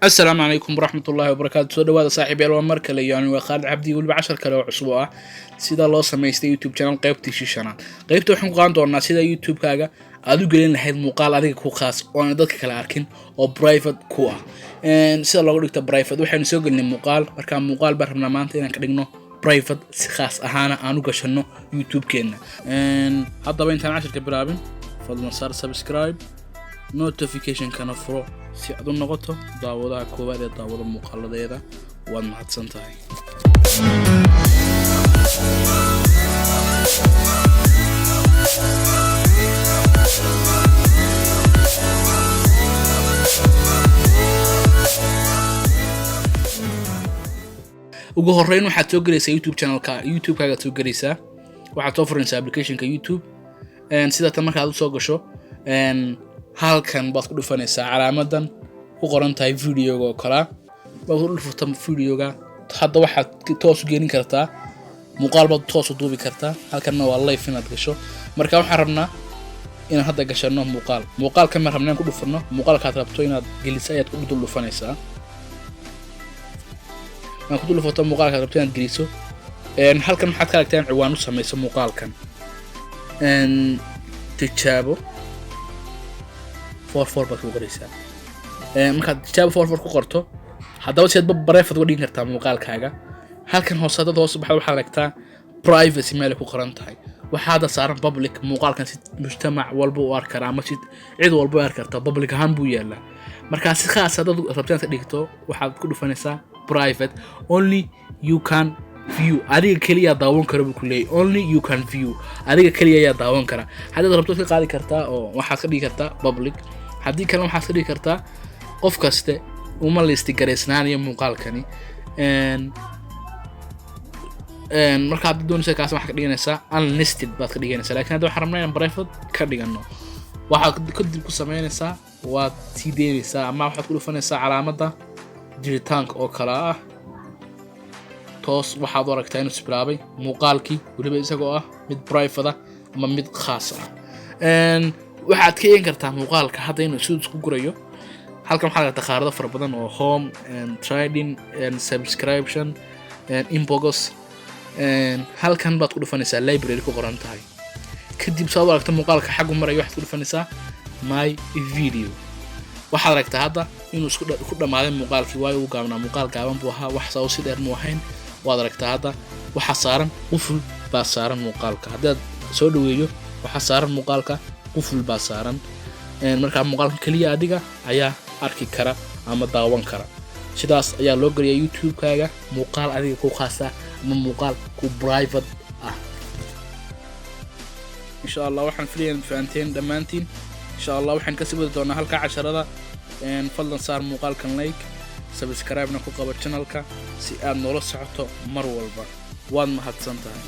السلام عليكم ورحمة الله وبركاته. سو دواada saaxiibayaal waa mar kale yani waa Khalid Cabdi waliba 10 kale oo cusub ah sida loo sameystay YouTube channel qaybtii shishanaad. Qaybta waxaan ku qaan doonaa sida YouTube kaaga aad u gelin lahayd muuqaal adiga ku khaas oo aan dadka kale arkin oo private ku ah. Sida loogu dhigto private waxaan soo gelinay muuqaal marka muuqaal baan rabnaa maanta inaan ka dhigno private si khaas ahaan aan u gashano YouTube keena. Haddaba intaan 10 ka bilaabin fadlan saar subscribe notification kana furo si aad u noqoto daawadaha koowaad ee daawada muuqaaladeeda waad mahadsan tahay. ugu horeyn waxaad soo galaysaa YouTube channelka YouTube-kaaga soo galaysaa waxaad soo furinaysaa application-ka YouTube sida tan marka aad u soo gasho halkan baad ku dhufanaysaa calaamadan ku qoran tahay video-ga oo kala baad ku dhuftaan video-ga hadda waxaad toos u gelin kartaa muuqaal baad toos u duubi kartaa halkanna waa live inaad gasho marka waxaan rabnaa inaan hadda gashano muuqaalka ma rabnaa ku dhufano muuqaalka aad rabto inaad geliso ayaad ku dhufanaysaa ma ku dhufato muuqaalka aad rabto inaad geliso halkan waxaad ka aragtaan ciwaan u sameeyso muuqaalkan tijaabo 44 baad ku qoraysaa markaad tijaabo 44 ku qorto haddaba si aad private uga dhigin kartaa muuqaalkaaga halkan hoos baxda waxaad aragtaa privacy meel ku qoran tahay waxaad saaran public muuqaalkan si mujtamac walba u arki kara ama cid walba u arki karta public ahaan buu yaalaa marka si khaas ah dad rabtaan ka dhigto waxaad ku dhufanaysaa private only you can view adiga kaliya daawan karo buu leeyahay only you can view adiga kaliya ayaa daawan kara hadda rabto ka qaadi kartaa oo waxaad ka dhigi kartaa public hadii kale waxaad ka dhigi kartaa qof kaste uma listi gareysnaaniyo muuqaalkani marka aad doonaysaa kaas waxa ka dhiganaysaa unlisted baad ka dhiganaysaa laakiin hadda waxaan rabnaa inaan private ka dhigano waxaad kadib ku sameynaysaa waad sii deynaysaa ama waxaad ku dhufanaysaa calaamadda jiritaanka oo kala ah toos waxaad aragtaa inuu isbilaabay muuqaalkii waliba isagoo ah mid private ah ama mid khaas ah waxaad ka yeelan kartaa muuqaalka hadda inuu isku gurayo halkan waxaad aragtaa qaarada fara badan oo home and trading and subscription and inbox halkan baad ku dhufanaysaa library ku qoran tahay kadib soo aragtaa muuqaalka xag u marayo waxaad ku dhufanaysaa my video waxaad aragtaa hadda inuu isku dhamaaday muuqaalkii waayo uu gaabnaa muuqaal gaaban buu ahaa wax soo si dheer ma ahayn waad aragtaa hadda waxa saaran quful baa saaran muuqaalka haddaad soo dhaweeyo waxa saaran muuqaalka quful baa saaran marka muuqaalka kaliya adiga ayaa arki kara ama daawan kara sidaas ayaa loo galiyaa YouTube-kaaga muuqaal adiga ku khaas ah ama muuqaal ku private ah insha Allah waxaan filayaa fahanteen dhamaantiin insha Allah waxaan ka sii wadi doonaa halka casharada fadlan saar muuqaalkan like subscribe na ku qabo channelka si aad noola socoto mar walba waad mahadsan tahay